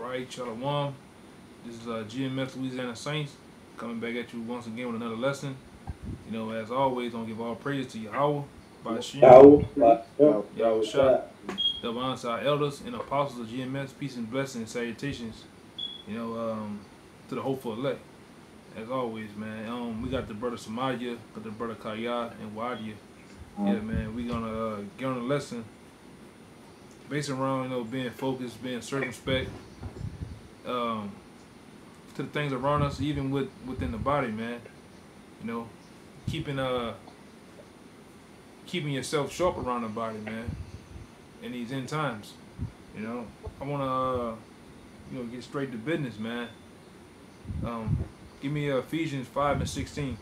Alright, Shalom. This is GMS Louisiana Saints coming back at you once again with another lesson. You know, as always, don't give all praise to Yahweh, Bashim, Yahweh Shah, double honor to our elders and apostles of GMS, peace and blessings and salutations, you know, to the hopeful elect. As always, man, we got the brother Samadia, got the brother Kaya and Wadia. Yeah, man, we gonna get on the lesson based around, you know, being focused, being circumspect, to the things around us, even within the body, man. You know, keeping keeping yourself sharp around the body, man. In these end times, you know, I wanna you know, get straight to business, man. Give me Ephesians 5:16.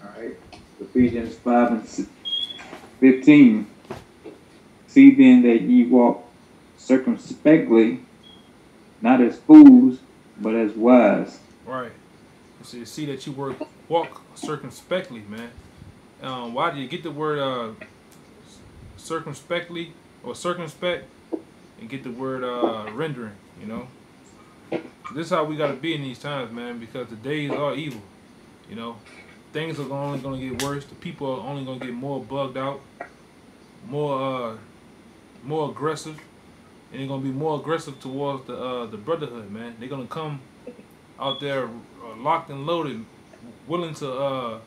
All right, Ephesians 5:15. See then that ye walk circumspectly, not as fools, but as wise. Right. So see that you walk circumspectly, man. Why do you get the word circumspectly or circumspect and get the word rendering? You know, this is how we gotta be in these times, man. Because the days are evil. You know, things are only gonna get worse. The people are only gonna get more bugged out, more aggressive. And they're gonna be more aggressive towards the brotherhood, man. They're gonna come out there locked and loaded, willing to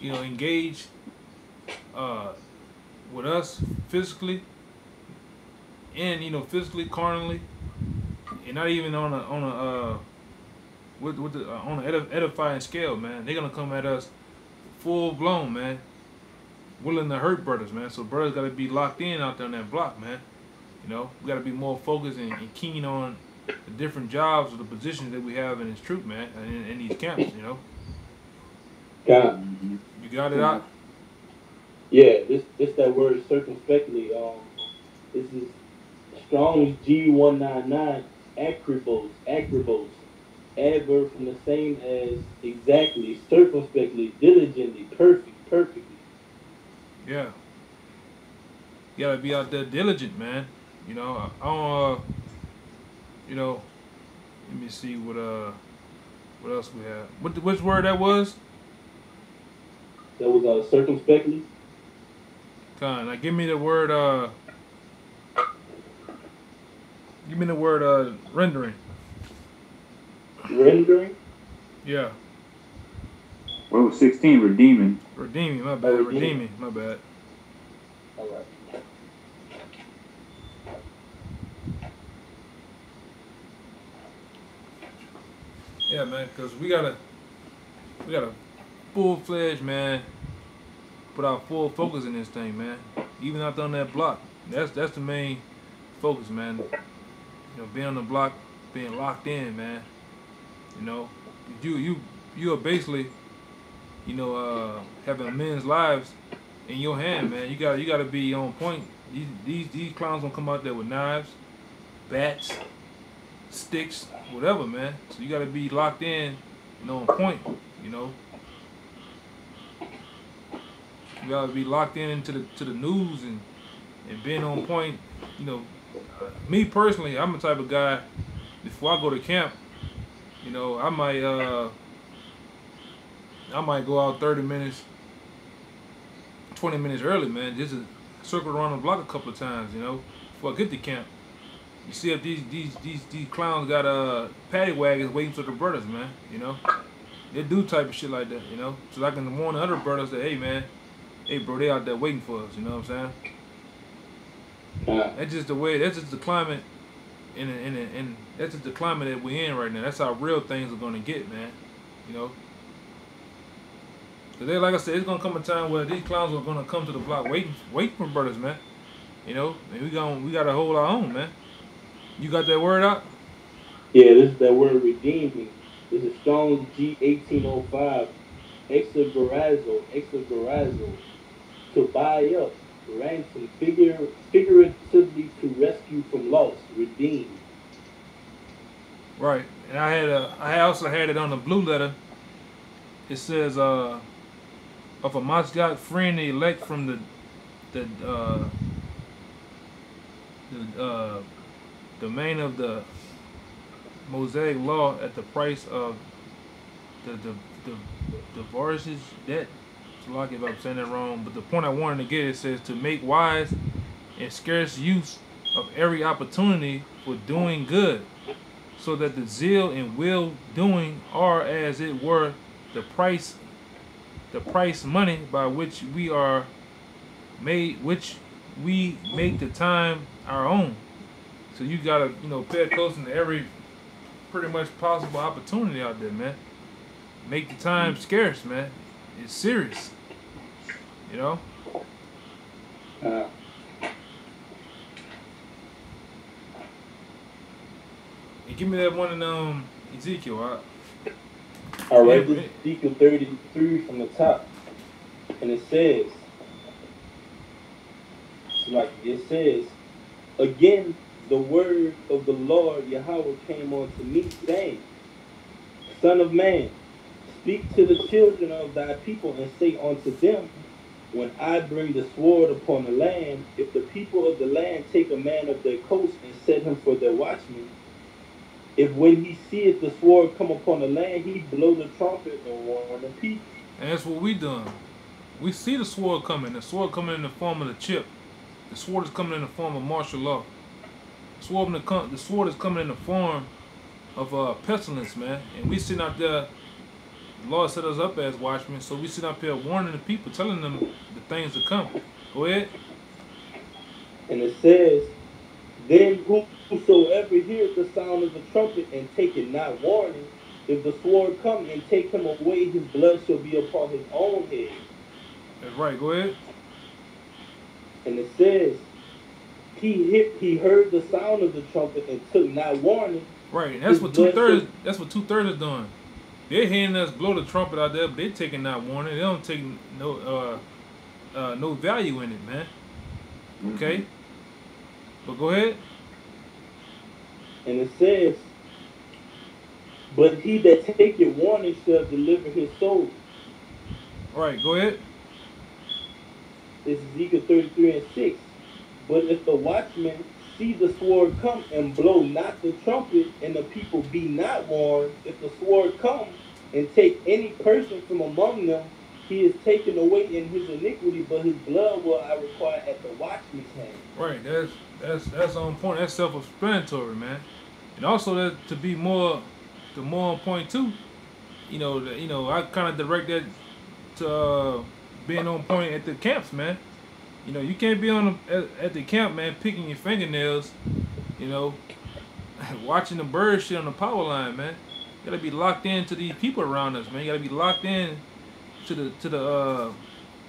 you know, engage with us physically, and you know, physically, carnally, and not even on a on an edifying scale, man. They're gonna come at us full blown, man, willing to hurt brothers, man. So brothers gotta be locked in out there on that block, man. You know, we got to be more focused and keen on the different jobs or the positions that we have in this troop, man, and in these camps, you know. God. You got it out? Yeah, this that word circumspectly. This is Strong's G199 acrobos, adverb from the same as exactly, circumspectly, diligently, perfectly. Yeah. You gotta be out there diligent, man. You know, I don't, you know, let me see what else we have. Which word that was? That was circumspectly. Now give me the word rendering. Rendering? Yeah. Well, 16, redeeming. Redeeming, my bad. Redeeming, my bad. All right. Yeah, man, because we gotta full-fledged, man, put our full focus in this thing, man. Even out there on that block, that's the main focus, man. You know, being on the block, being locked in, man. You know, you are basically, you know, having men's lives in your hand, man. You gotta be on point. These clowns gonna come out there with knives, bats, sticks, whatever, man. So you gotta be locked in, you know, on point, you know. You gotta be locked in to the news and being on point, you know. Me personally, I'm the type of guy, before I go to camp, you know, I might go out 30 minutes, 20 minutes early, man, just to circle around the block a couple of times, you know, before I get to camp. You see if these clowns got paddy wagons waiting for the brothers, man. You know, they do type of shit like that. You know, so like in the morning, other brothers say, "Hey, man, hey, bro, they out there waiting for us." You know what I'm saying? That's just the way. That's just the climate, and that's just the climate that we're in right now. That's how real things are gonna get, man. You know, cause they, like I said, it's gonna come a time where these clowns are gonna come to the block waiting for brothers, man. You know, and we gotta hold our own, man. You got that word out? Yeah, this is that word redeeming. This is Strong's G1805. Exagerazo. To buy up, ransom, figuratively to rescue from loss, redeem. Right. And I also had it on the blue letter. It says of a Masjid freeing the elect from the domain of the Mosaic law at the price of the Varis's debt. So like if I'm saying that wrong, but the point I wanted to get, it says to make wise and scarce use of every opportunity for doing good, so that the zeal and will doing are as it were the price money by which we are made, which we make the time our own. So you gotta, pay attention to every pretty much possible opportunity out there, man. Make the time scarce, man. It's serious. And give me that one in Ezekiel. All right, this is Ezekiel 33 from the top, and it says, again, the word of the Lord Yahweh came unto me, saying, Son of man, speak to the children of thy people, and say unto them, when I bring the sword upon the land, if the people of the land take a man of their coast and set him for their watchman, if when he seeth the sword come upon the land, he blow the trumpet and warn the people. And that's what we done. We see the sword coming. The sword coming in the form of the chip. The sword is coming in the form of martial law. The sword is coming in the form of pestilence, man. And we sitting out there. The Lord set us up as watchmen, so we sit up here warning the people, telling them the things to come. Go ahead. And it says, then whosoever heareth the sound of the trumpet and taketh not warning, if the sword come and take him away, his blood shall be upon his own head. That's right. Go ahead. And it says, he heard the sound of the trumpet and took not warning. Right, and that's what 2/3. That's what 2/3 is doing. They're hearing us blow the trumpet out there, but they're taking not warning. They don't take no value in it, man. Okay? But go ahead. And it says, but he that taketh warning shall deliver his soul. All right, go ahead. This is Ezekiel 33 and 6. But if the watchman see the sword come and blow not the trumpet, and the people be not warned, if the sword come and take any person from among them, he is taken away in his iniquity, but his blood will I require at the watchman's hand. Right, that's on point. That's self-explanatory, man. And also that to be more on point too. I kind of direct that to being on point at the camps, man. You can't be at the camp, man, picking your fingernails, watching the birds shit on the power line, man. You gotta be locked in to these people around us, man. You gotta be locked in to the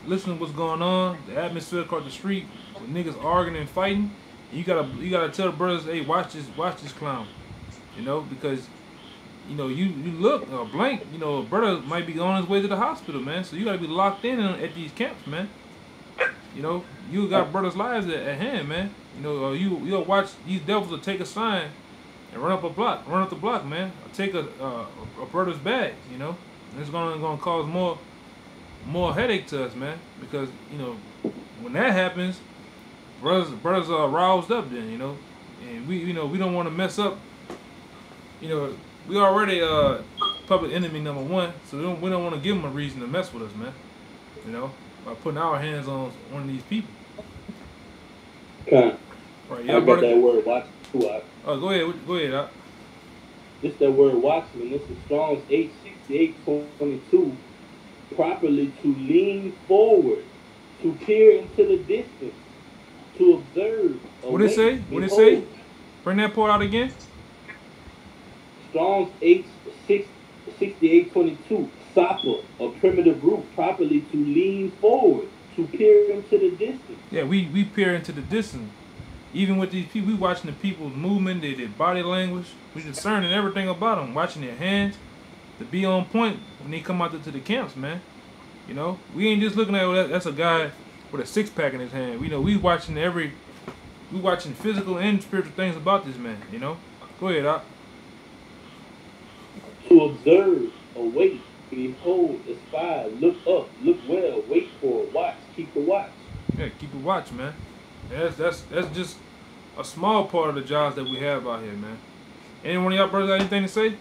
listening to what's going on, the atmosphere across the street, with niggas arguing and fighting. You gotta tell the brothers, hey, watch this clown, because you look or blink, a brother might be on his way to the hospital, man. So you gotta be locked in at these camps, man. You got brothers' lives at hand, man. You'll watch these devils will take a sign and run up the block, man. Or take a brother's bag, and it's gonna cause more headache to us, man. Because when that happens, brothers are roused up then, and we don't want to mess up. We already public enemy number one, so we don't want to give them a reason to mess with us, man. By putting our hands on one of these people. Okay. Right, I got that word watchman too. Oh, go ahead. This that word watchman. This is Strong's 868:22. Properly to lean forward, to peer into the distance, to observe. What did it say? Bring that part out again. Strong's 868:22. Sapa, a primitive root, properly to lean forward, to peer into the distance. Yeah, we peer into the distance. Even with these people, we watching the people's movement, their body language. We discerning everything about them, watching their hands to be on point when they come out to the camps, man. We ain't just looking at that's a guy with a 6-pack in his hand. We watching physical and spiritual things about this man. Go ahead, Doc. To observe, await, behold, espy, look up, look well, wait for, watch, keep the watch. Yeah, keep the watch, man. That's just a small part of the jobs that we have out here, man. Any one of y'all brothers got anything to say?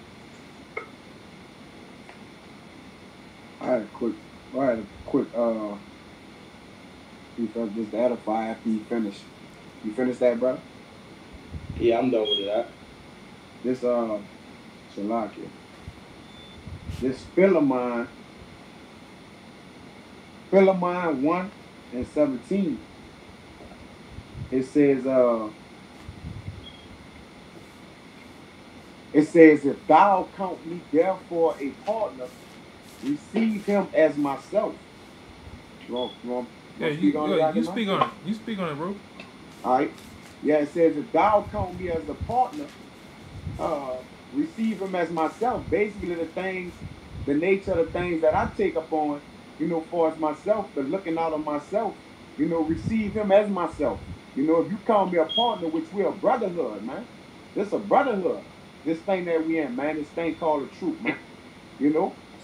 I had a quick just to edify after you finish. You finished that, bro? Yeah, I'm done with that. This Shalakia. This Philemon 1:17. It says, if thou count me therefore a partner, receive him as myself. You speak on it. You speak on it, bro. All right. Yeah, it says, if thou count me as a partner, receive him as myself. Basically, the nature of the things that I take upon, for as myself, the looking out of myself, receive him as myself. If you call me a partner, which we're a brotherhood, man. This a brotherhood. This thing that we in, man. This thing called the truth, man.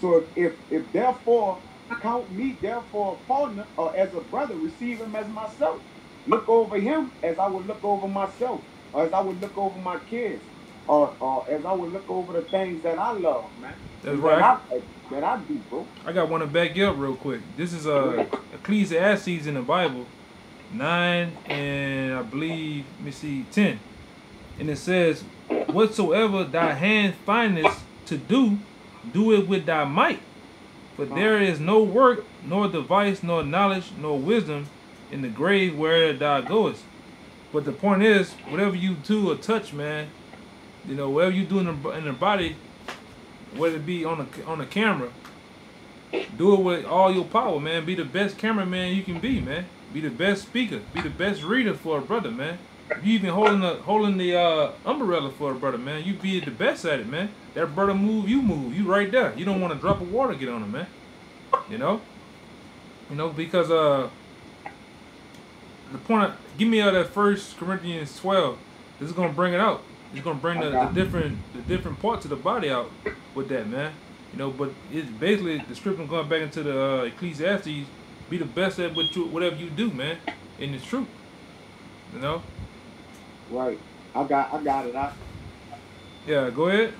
So if therefore count me therefore a partner or as a brother, receive him as myself. Look over him as I would look over myself, or as I would look over my kids, or as I would look over the things that I love, man. That's right. That I do, bro. I got one to back you up real quick. This is Ecclesiastes in the Bible, 9 and I believe, 10. And it says, whatsoever thy hand findest to do, do it with thy might. For there is no work, nor device, nor knowledge, nor wisdom in the grave where thou goest. But the point is, whatever you do or touch, man, whatever you do in the body, whether it be on the camera, do it with all your power, man. Be the best cameraman you can be, man. Be the best speaker. Be the best reader for a brother, man. If you even holding the umbrella for a brother, man, you be the best at it, man. That brother move, you move. You right there. You don't want a drop of water get on him, man. Because the point. Give me that 1 Corinthians 12. This is gonna bring it out. It's gonna bring the different parts of the body out with that, man. But it's basically the scripture going back into the Ecclesiastes. Be the best at whatever you do, man. And it's true. Right. I got it. Yeah, go ahead.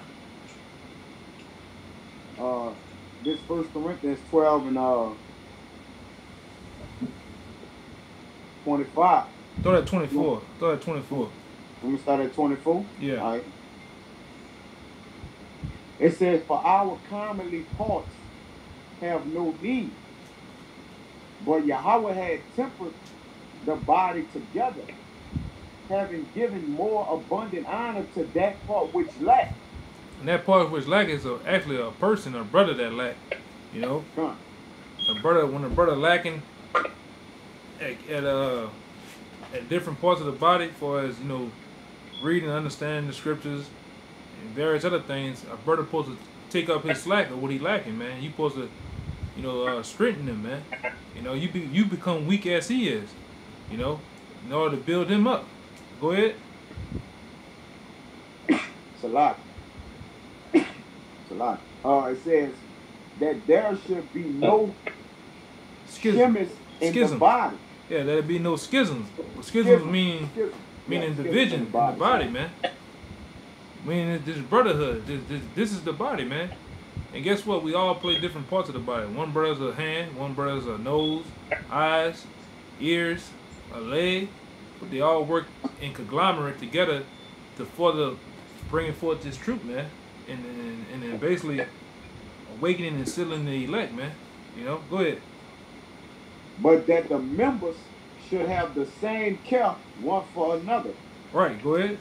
This 1 Corinthians 12 and 25. Throw that 24. Throw that 24. Let me start at 24. Yeah. All right. It says, for our commonly parts have no need, but Yahweh had tempered the body together, having given more abundant honor to that part which lacked. And that part which lack is actually a person, a brother that lack. A brother, when a brother lacking at different parts of the body, for as reading and understanding the scriptures and various other things, a brother supposed to take up his slack of what he lacking, man. You supposed to strengthen him, man. You become weak as he is, in order to build him up. Go ahead. Salat. It says that there should be no schisms in the body. Yeah, there'll be no schisms. Schisms meaning division in the body, man. Meaning this brotherhood. This is the body, man. And guess what? We all play different parts of the body. One brother's a hand, one brother's a nose, eyes, ears, a leg. But they all work in conglomerate together to further bringing forth this truth, man. And then basically awakening and sealing the elect, man. Go ahead. But that the members should have the same care one for another. Right, go ahead.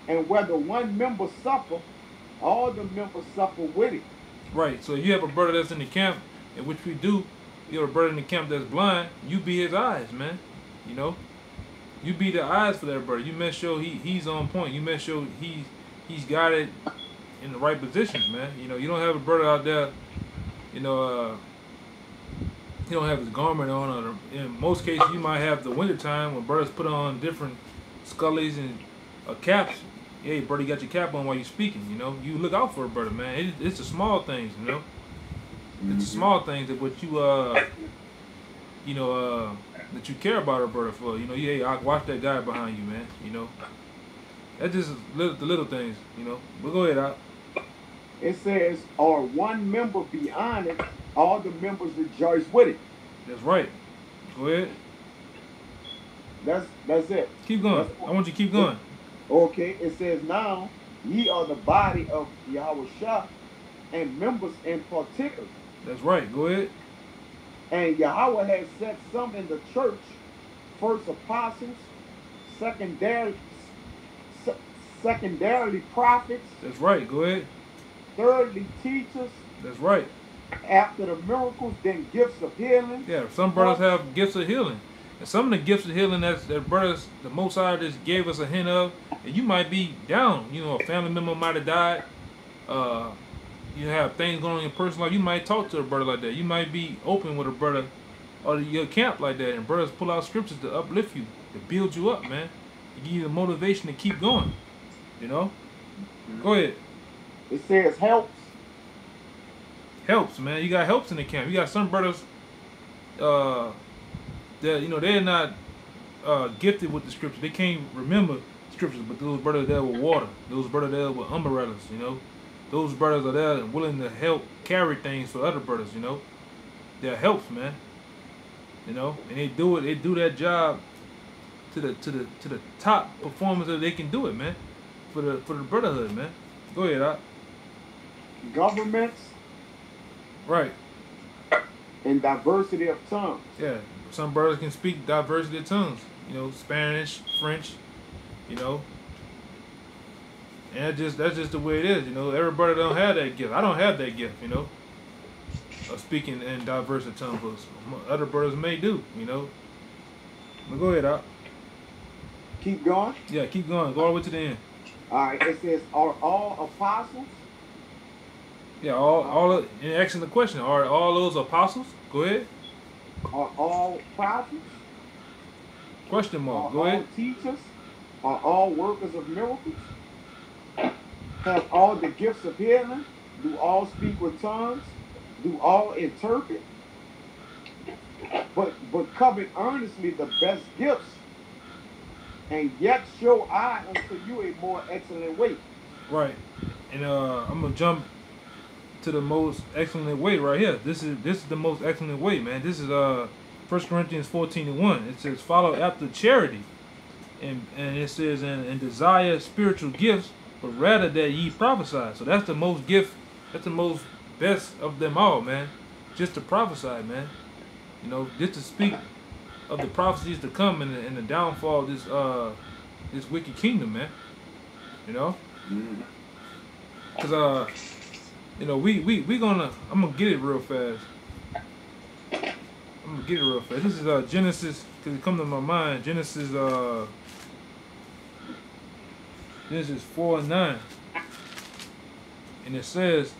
And whether one member suffer, all the members suffer with it. Right, so you have a brother that's in the camp, in which we do, you have a brother in the camp that's blind, you be his eyes, man. You be the eyes for that brother. You make sure he's on point. You make sure he's got it in the right positions, man. You don't have a brother out there, he don't have his garment on, or in most cases you might have the winter time when brothers put on different scullies and caps. Hey, brother, you got your cap on while you're speaking. You look out for a brother, man. It's the small things, It's the small things that what you know, that you care about a brother for. You know, yeah, I watch that guy behind you, man. You know, that's just the little things. You know, but go ahead, out. It says, or one member be honored, all the members rejoice with it. That's right. Go ahead. That's it. Keep going. I want you to keep going. Okay, it says now, ye are the body of Yahweh Shah, and members and partakers. That's right. Go ahead. And Yahweh has set some in the church, first apostles, secondarily prophets. That's right. Go ahead. Thirdly, teachers. That's right. After the miracles, then gifts of healing. Yeah, some brothers have gifts of healing. And some of the gifts of healing that brothers, the Most High just gave us a hint of, and you might be down. You know, a family member might have died. You have things going on in your personal life. You might talk to a brother like that. You might be open with a brother or your camp like that, and brothers pull out scriptures to uplift you, to build you up, man, to give you the motivation to keep going. You know? Go ahead. It says helps. Helps, man. You got helps in the camp. You got some brothers that, you know, they're not gifted with the scripture. They can't remember scriptures, but those brothers there with water. Those brothers there with umbrellas, you know. Those brothers are there and willing to help carry things for other brothers, you know. They're helps, man. You know, and they do that job to the top performance that they can do it, man. For the brotherhood, man. Go ahead, Doc. Governments. Right. And diversity of tongues. Yeah. Some brothers can speak diversity of tongues. You know, Spanish, French, you know. And that's just the way it is, you know. Everybody don't have that gift. I don't have that gift, you know, of speaking in diverse tongues. Other brothers may do, you know. But go ahead, Doc. Keep going? Yeah, keep going. Go all the way to the end. All right, it says, are all apostles? Yeah, all and asking the question, are all those apostles? Go ahead. Are all prophets? Question mark. Are go ahead. All teachers? Are all workers of miracles? Have all the gifts of healing? Do all speak with tongues? Do all interpret? But covet earnestly the best gifts, and yet show I unto you a more excellent way. Right. And I'm gonna jump to the most excellent way right here. This is the most excellent way, man. This is 1 Corinthians 14:1. It says, follow after charity. And it says, and desire spiritual gifts, but rather that ye prophesy. So that's the most gift, that's the most best of them all, man. Just to prophesy, man. You know, just to speak of the prophecies to come and the downfall of this wicked kingdom, man. You know? Because you know, I'm gonna get it real fast. This is Genesis, because it comes to my mind. Genesis 4:9. And it says,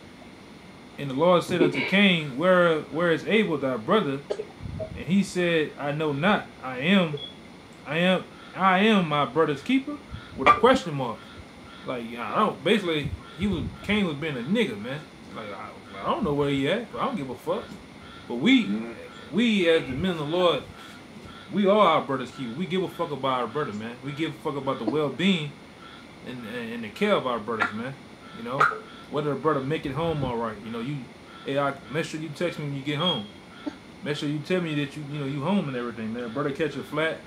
and the Lord said unto Cain, where is Abel thy brother? And he said, I know not. I am my brother's keeper? With a question mark. Like, I don't, basically, Cain was being a nigga, man. Like, I don't know where he at, but I don't give a fuck. But we as the men of the Lord, we are our brother's keeper. We give a fuck about our brother, man. We give a fuck about the well-being and the care of our brothers, man. You know, whether the brother make it home all right. You know, make sure you text me when you get home. Make sure you tell me that you home and everything, man. Brother catch a flat.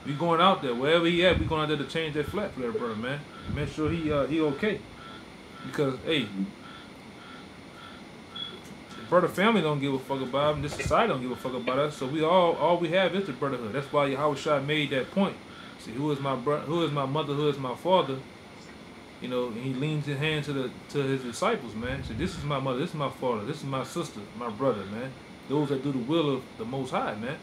We going out there, wherever he at, we going out there to change that flat for that brother, man. Make sure he okay. Because, hey, the brother family don't give a fuck about him. This society don't give a fuck about us. So we all we have is the brotherhood. That's why Yahweh Shai made that point. See, who is my brother? Who is my mother? Who is my father? You know, and he leans his hand to his disciples, man. So this is my mother. This is my father. This is my sister, my brother, man. Those that do the will of the Most High, man.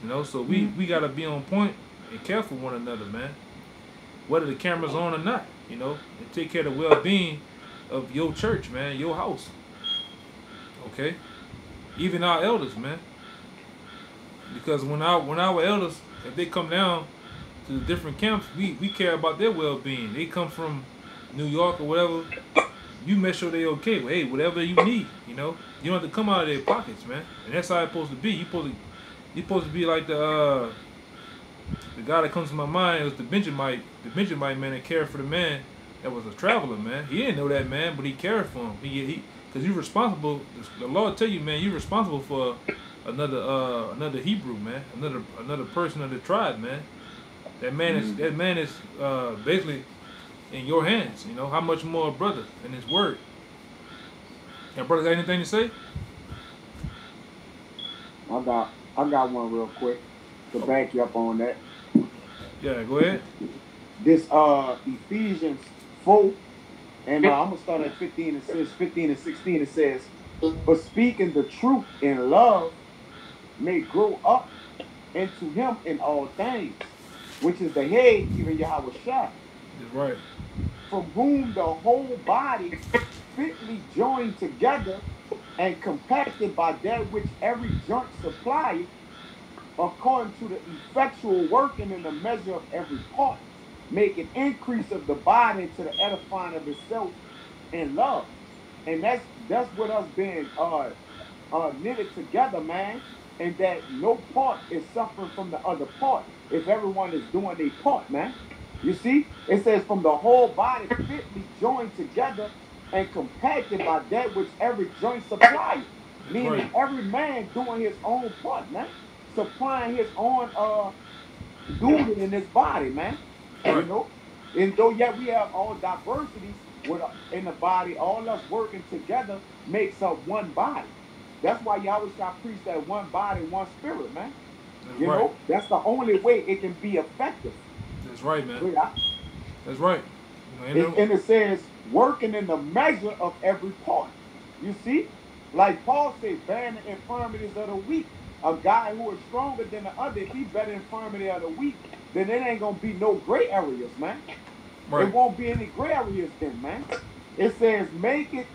You know, so we gotta be on point and care for one another, man. Whether the camera's on or not, you know, and take care of the well-being of your church, man, your house. Okay, even our elders, man. Because when our elders, if they come down to the different camps, we care about their well-being. They come from New York or whatever. You make sure they okay. Well, hey, whatever you need, you know, you don't have to come out of their pockets, man. And that's how it's supposed to be. You supposed to He's supposed to be like the guy that comes to my mind is the Benjamite man that cared for the man that was a traveler, man. He didn't know that man, but he cared for him. Because you're responsible. The Lord tell you, man, you're responsible for another Hebrew, man, another person of the tribe, man. That man is basically in your hands. You know how much more a brother in His word. Your brother got anything to say? I got one real quick to back you up on that. Yeah, go ahead. This Ephesians 4, and I'm gonna start at 15. It says 15 and 16. It says, "But speaking the truth in love, may grow up into Him in all things, which is the head, even Yahweh Shai, That's right. from whom the whole body fitly joined together and compacted by that which every joint supplieth, according to the effectual working in the measure of every part, make an increase of the body to the edifying of itself in love." And that's what us being knitted together, man. And that no part is suffering from the other part if everyone is doing their part, man. You see, it says from the whole body fitly joined together and compacted by that which every joint supplies. Meaning right. Every man doing his own part, man. Supplying his own duty in his body, man. Right. You know? And though yet we have all diversity in the body, all us working together makes up one body. That's why Yahweh shall preach that one body, one spirit, man. That's you right. know, that's the only way it can be effective. That's right, man. Yeah. That's right. And it says, working in the measure of every part. You see? Like Paul said, bearing the infirmities of the weak. A guy who is stronger than the other, if he bear the infirmity of the weak, then it ain't going to be no gray areas, man. Right. It won't be any gray areas then, man. It says, make it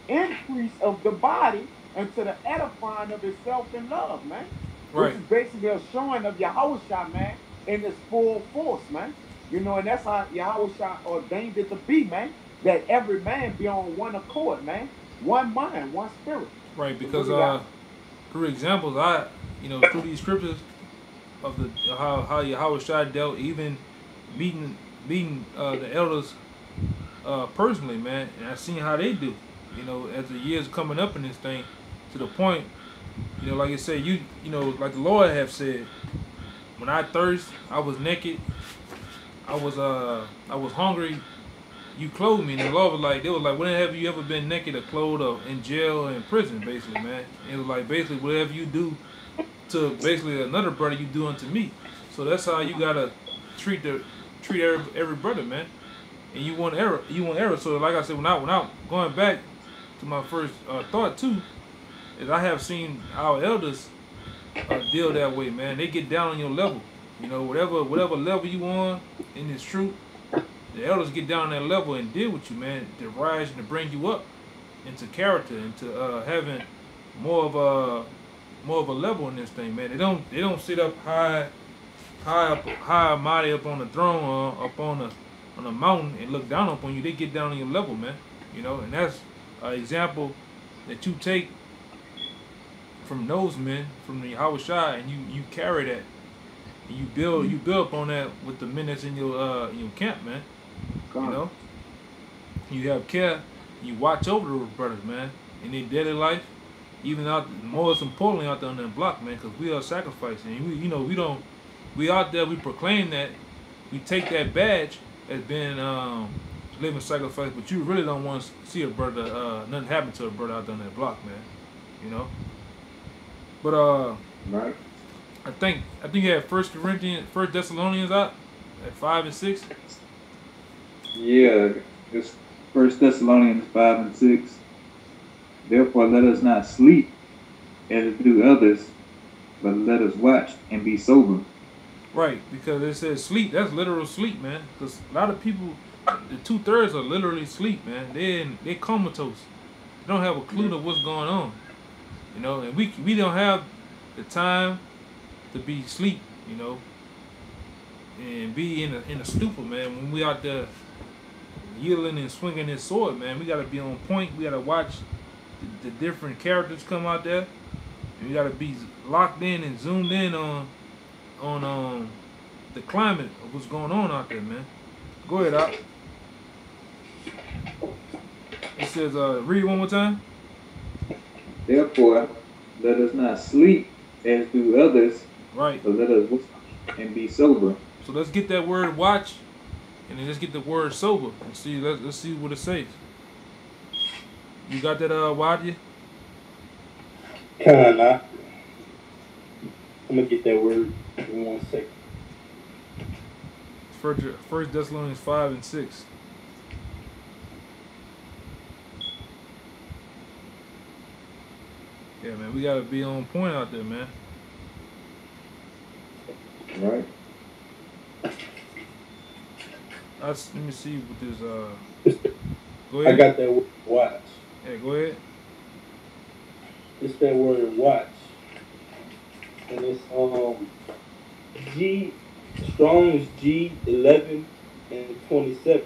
increase of the body unto the edifying of itself in love, man. Right. Which is basically a showing of Yahushua, man, in its full force, man. You know, and that's how Yahushua ordained it to be, man. That every man be on one accord, man. One mind, one spirit. Right, because through examples, through these scriptures of the how Yahushua dealt, even meeting the elders personally, man, and I've seen how they do. You know, as the years coming up in this thing, to the point, you know, like I said, you know, like the Lord have said, when I thirst, I was naked, I was hungry, you clothed me. And the Lord was like, they was like, when have you ever been naked or clothed or in jail or in prison, basically, man? It was like, basically, whatever you do to basically another brother, you do unto me. So that's how you gotta treat every brother, man. And you want error. So like I said, when I going back to my first thought too, is I have seen our elders deal that way, man. They get down on your level. You know, whatever level you on in this truth, the elders get down on that level and deal with you, man, to rise and to bring you up into character, into having more of a level in this thing, man. They don't sit up high and mighty up on the throne, up on a mountain and look down upon you. They get down on your level, man. You know, and that's an example that you take from those men, from the Yahweh Shai, and you carry that. And you build upon that with the men that's in your camp, man. You know, you have care, you watch over those brothers, man, in their daily life, even most importantly out there on that block, man, because we are sacrificing. And we out there, we proclaim that, we take that badge as being living sacrifice, but you really don't want to see a brother, nothing happen to a brother out there on that block, man. You know. But right. I think you had 1 Thessalonians out at 5 and 6. Yeah, it's 1 Thessalonians 5 and 6. Therefore, let us not sleep as do others, but let us watch and be sober. Right, because it says sleep. That's literal sleep, man. Because a lot of people, the 2/3 are literally sleep, man. They're comatose. They don't have a clue of what's going on. You know, and we don't have the time to be asleep, you know, and be in a stupor, man. When we out there yielding and swinging this sword, man, we gotta be on point. We gotta watch the different characters come out there, And you gotta be locked in and zoomed in on the climate of what's going on out there, man. Go ahead, Op. It says, read it one more time. Therefore, let us not sleep as do others, Right. but let us watch and be sober. So let's get that word watch, and then let's get the word sober, and see. Let's see what it says. You got that, Wadya? Kinda. I'm gonna get that word in 1 second. First Thessalonians 5 and 6. Yeah, man, we gotta be on point out there, man. Right. Let me see what this. Go ahead. I got that word watch. Yeah, go ahead. It's that word watch. And it's Strong's G11 and 27.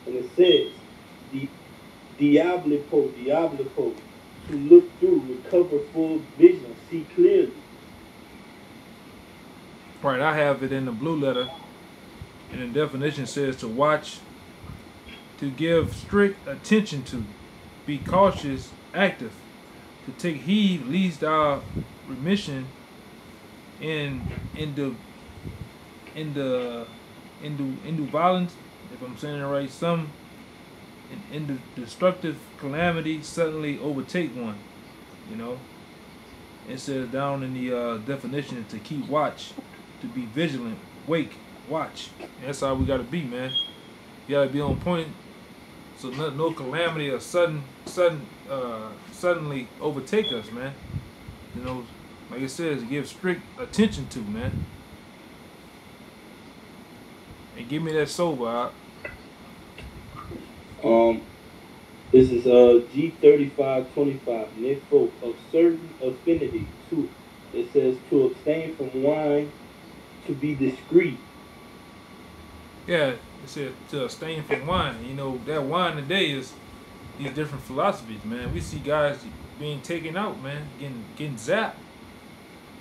And it says Diabolico, to look through, recover full vision, see clearly. Right, I have it in the blue letter, and the definition says to watch, to give strict attention to, be cautious, active, to take heed lest our remission into violence, if I'm saying it right, some in the destructive calamity suddenly overtake one. You know, it says down in the definition to keep watch, to be vigilant, wake, watch. And that's how we gotta be, man. You gotta be on point, so no calamity or suddenly overtake us, man. You know, like it says, give strict attention to, man. And give me that sober out. This is G3525, Nifo, of certain affinity to. It says to abstain from wine, to be discreet. Yeah, it said to abstain from wine. You know, that wine today is these different philosophies, man. We see guys being taken out, man, getting zapped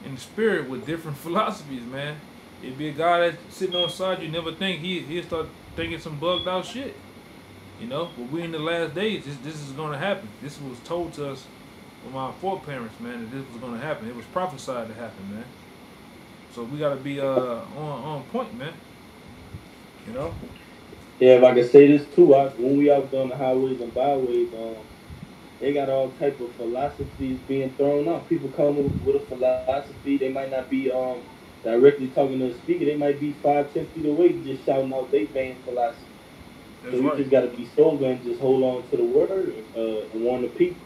in the spirit with different philosophies, man. It'd be a guy that's sitting on the side, you never think he'll start thinking some bugged out shit. You know, but we in the last days, this is gonna happen. This was told to us from our foreparents, man, that this was gonna happen. It was prophesied to happen, man. So we gotta be on point, man. You know? Yeah, if I can say this too, when we out on the highways and byways, they got all type of philosophies being thrown out. People come with a philosophy. They might not be directly talking to the speaker. They might be 5-10 feet away, just shouting out their vain philosophy. That's so right. We just gotta be sober and just hold on to the word and warn the people.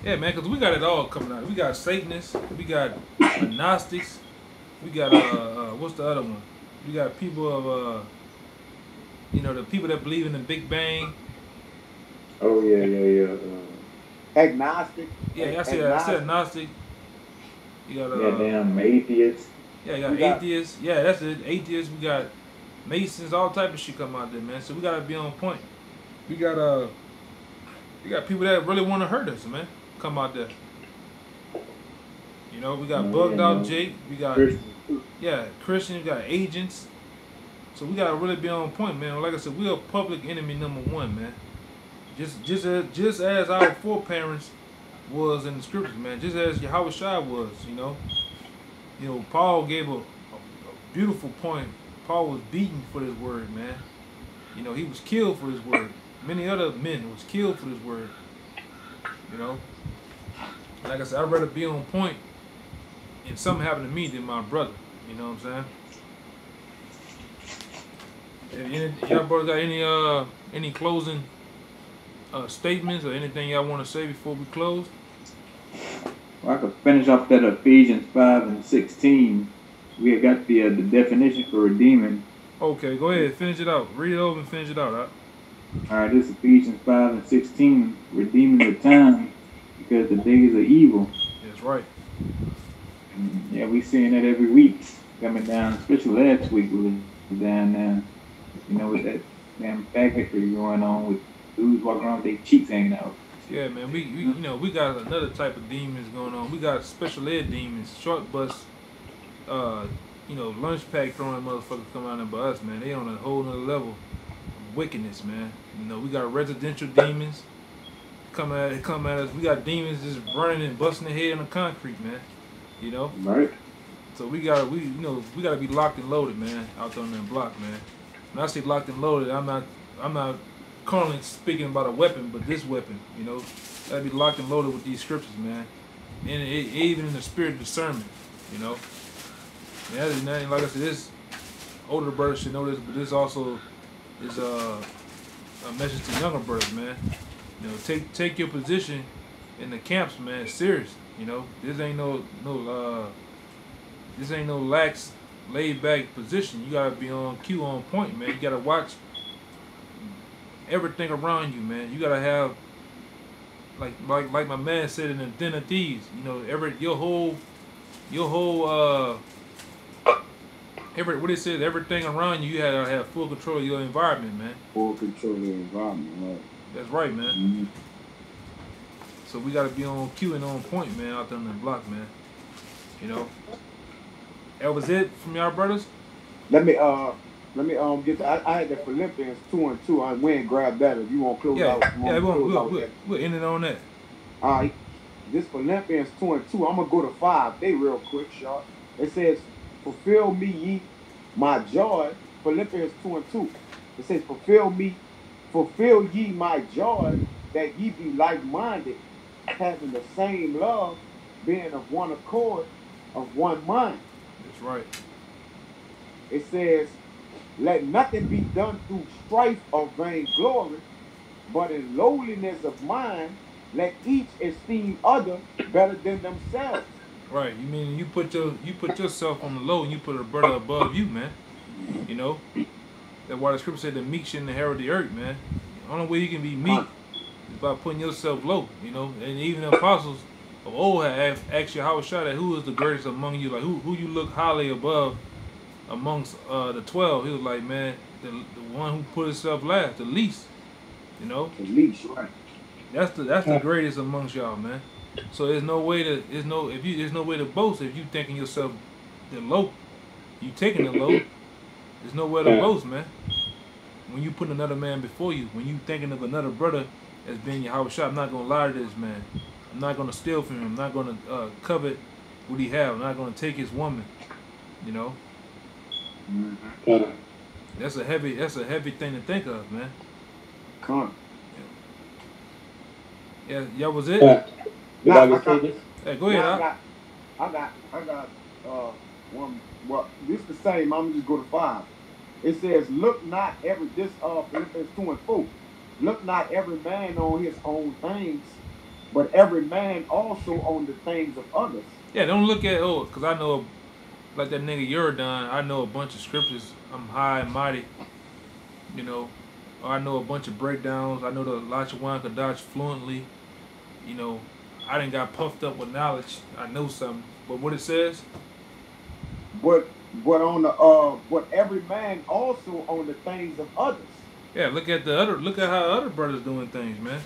Yeah, man, because we got it all coming out. We got Satanists, we got Gnostics, we got what's the other one? We got people of the people that believe in the Big Bang. Oh yeah. Agnostic. Yeah, I said Gnostic. You got damn atheists. Yeah, you got atheists. Yeah, that's it. Atheists. We got Masons. All type of shit come out there, man. So we gotta be on point. We got people that really want to hurt us, man. Come out there. You know, we got bugged out Jake. We got Christians. We got agents. So we gotta really be on point, man. Like I said, we are public enemy number one, man. Just as our foreparents was in the scriptures, man. Just as Yahushua was, you know. You know, Paul gave a beautiful point. Paul was beaten for his word, man. You know, he was killed for his word. Many other men was killed for his word. You know, like I said, I'd rather be on point and something happened to me than my brother. You know what I'm saying? Y'all brothers got any closing statements or anything y'all want to say before we close? Well, I could finish off that Ephesians 5 and 16. We had got the definition for redeeming. Okay, go ahead, finish it out. Read it over and finish it out. All right, this is Ephesians 5 and 16, redeeming the time because the days are evil. That's right. Yeah, we seeing that every week coming down, especially last week we was down there, you know, with that damn bag victory going on with dudes walking around with their cheeks hanging out. Yeah, man. We you know we got another type of demons going on. We got special ed demons, short bus, uh, lunch pack throwing motherfuckers come out there. But us, man, they on a whole nother level of wickedness, man. We got residential demons come at us. We got demons just running and busting their head on the concrete, man. Right. So we gotta be locked and loaded, man, out there on that block, man. When I say locked and loaded, I'm not currently speaking about a weapon, but this weapon, gotta be locked and loaded with these scriptures, man. And even in the spirit of discernment, And like I said, this older brothers should know this, but this also is a message to younger brothers, man. Take your position in the camps, man, serious. This ain't no lax, laid back position. You gotta be on cue, on point, man. You gotta watch everything around you, man. You gotta have like my man said in the Den of Thieves, your whole what it says, everything around you, you gotta have full control of your environment, man. Full control of the environment, right? That's right, man. Mm-hmm. So we gotta be on cue and on point, man, out there on the block, man. That was it from y'all brothers? Let me get the, I had the Philippians 2:2. I went and grabbed that. If you want to close out, we'll end it on that. All right. This Philippians 2:2. I'm gonna go to 5. They real quick, short. It says, "Fulfill me ye my joy." Philippians 2:2. It says, fulfill ye my joy, that ye be like-minded, having the same love, being of one accord, of one mind. That's right. It says, "Let nothing be done through strife or vainglory, but in lowliness of mind, let each esteem other better than themselves." Right. You mean you put yourself on the low and you put a brother above you, man. That's why the scripture said the meek should inherit the earth, man. The only way you can be meek is by putting yourself low, And even the apostles of old have asked you, how shot at who is the greatest among you, like who you look highly above amongst the 12. He was like, man, the one who put himself last, the least, The least, right? That's the greatest amongst y'all, man. So there's no way to boast if you thinking yourself the low. You taking the low. There's nowhere to boast, man. When you put another man before you, when you thinking of another brother as being your house shot, I'm not gonna lie to this man. I'm not gonna steal from him. I'm not gonna covet what he have. I'm not gonna take his woman. That's a heavy thing to think of, man. Come on. Yeah, y'all was it? Hey, go ahead. I got one. Well, this the same. I'm just go to 5. It says, "Look not every Philippians 2:4. Look not every man on his own things, but every man also on the things of others." Yeah, don't look at because I know, like that nigga Yorudan, I know a bunch of scriptures. I'm high and mighty, Or I know a bunch of breakdowns. I know the Lachawan Kadash fluently, I done got puffed up with knowledge. I know something, but what it says. But every man also on the things of others. Yeah, look at how other brothers doing things, man.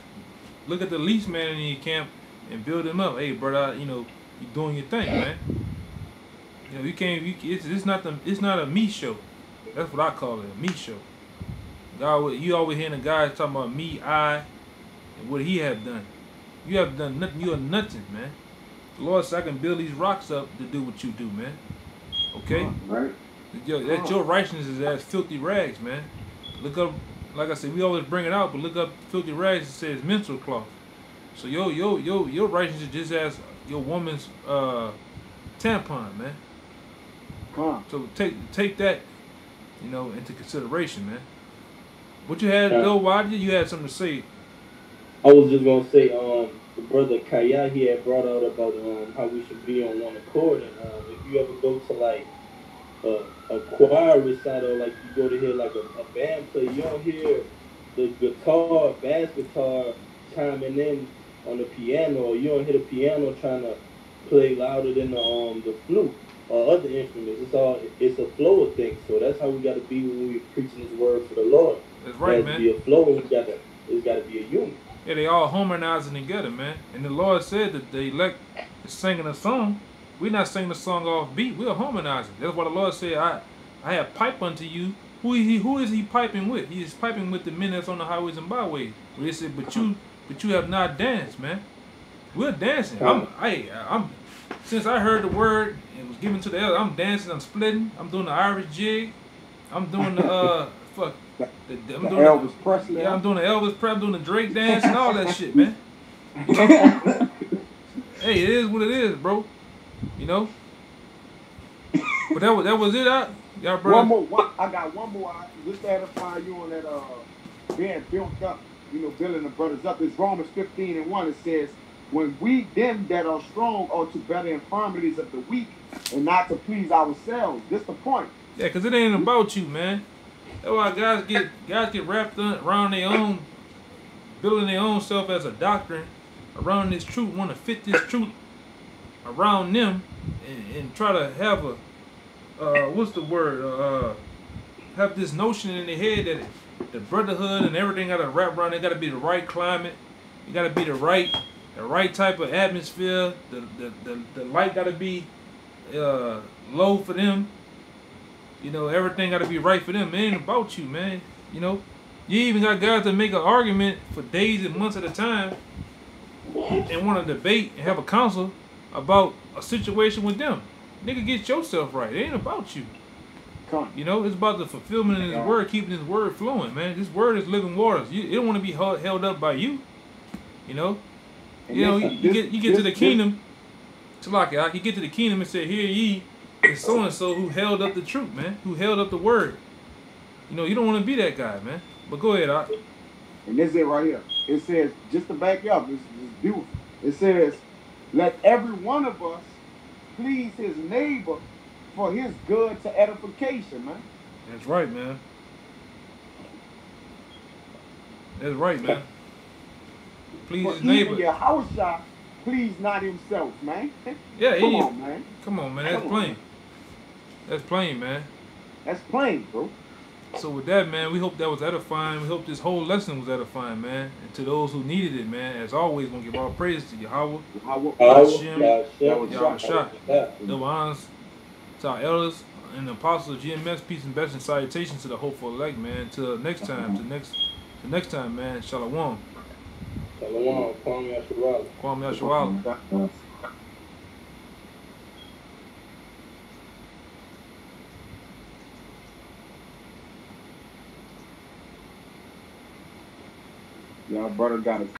Look at the least man in your camp and build him up. Hey, brother, you doing your thing, man. You can't. It's not a me show. That's what I call it, a me show. God, you always hearing the guys talking about me, I, and what he have done. You have done nothing. You are nothing, man. The Lord said, I can build these rocks up to do what you do, man. Okay? Right. Your righteousness is as filthy rags, man. Look up, like I said, we always bring it out, but look up filthy rags. It says menstrual cloth. So your righteousness is just as your woman's tampon, man. So take that, into consideration, man. What you had though? Why did you have something to say? I was just gonna say, the brother Kaya, he had brought out about how we should be on one accord, and if you ever go to like a choir recital, like you go to hear like a band play, you don't hear the bass guitar chiming in on the piano, or you don't hear the piano trying to play louder than the flute or other instruments. It's a flow of things. So that's how we got to be when we're preaching His word for the Lord. That's right, man. It has to be a flow, and it's got to be a unit. Yeah, they all harmonizing together, man. And the Lord said that the elect is singing a song. We're not singing the song off beat. We're harmonizing. That's why the Lord said, I have pipe unto you. Who is he piping with? He is piping with the men that's on the highways and byways. Where he said, but you have not danced, man. We're dancing. I'm since I heard the word and was given to the elder, I'm dancing, I'm splitting, I'm doing the Irish jig, I'm doing the I'm doing Elvis Presley. Yeah, I'm doing the Elvis Presley, I'm doing the Drake dance and all that shit, man. You know? Hey, it is what it is, bro. You know. But that was it. Y'all, bro. I got one more. Just to edify you on that being built up, building the brothers up. It's Romans 15:1. It says, when we them that are strong ought to bear the infirmities of the weak and not to please ourselves. This the point. Yeah, because it ain't about you, man. That's why guys get wrapped around their own, building their own self as a doctrine around this truth, want to fit this truth around them and try to have a have this notion in their head that the brotherhood and everything got to wrap around. It got to be the right climate. It got to be the right type of atmosphere. The light got to be low for them. Everything got to be right for them. It ain't about you, man. You even got guys that make an argument for days and months at a time and want to debate and have a council about a situation with them. Nigga, get yourself right. It ain't about you. It's about the fulfillment of His word, keeping His word flowing, man. This word is living waters. It don't want to be held up by you. You get to the kingdom. You get to the kingdom and say, "Hear ye," and so who held up the truth, man. Who held up the word. You don't want to be that guy, man. But go ahead, Ak. And this is it right here. It says, just to back you up, it's beautiful. It says, let every one of us please his neighbor for his good to edification, man. That's right, man. That's right, man. Please his neighbor. Your house shot, please not himself, man. Yeah, Come on, man. Come on, man. That's plain. That's plain, man. That's plain, bro. So with that, man, we hope that was edifying. We hope this whole lesson was edifying, man. And to those who needed it, man, as always, we're going to give all praise to Yahweh, Hashem, Yahweh, double honors to our elders and the apostles of GMS, peace and blessings, salutations to the hopeful elect, man. Till next time, next time, man. Shalom. Shalom. Kwame Yasharala. Y'all brother got it.